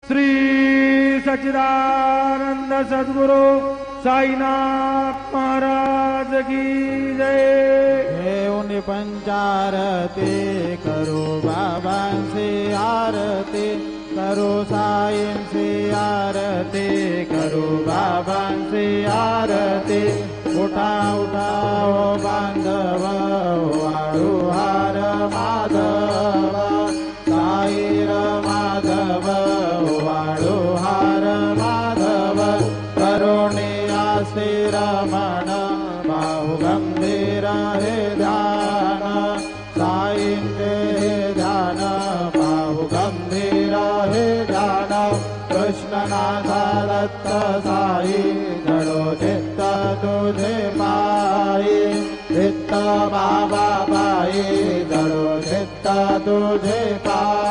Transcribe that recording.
श्री सच्चिदानंद सद्गुरु साईनाथ महाराज की जय। घेऊन पंचारती करो बाबांची आरती, करो साईंची आरती, करो बाबांची आरती। उठा उठा ओ बांधव वाळू हार माधव, साईर माधव वाळू हार माधव। करुणिया श्री रमण बाहु गंभीर हे ध्यान, साईंचे हे ध्यान बाहु गंभीर हे ध्यान। कृष्णनाथा दत्त साई जडो चित्त तुझे पायी, चित्त बाबा पायी जडो चित्त तुझे पायी।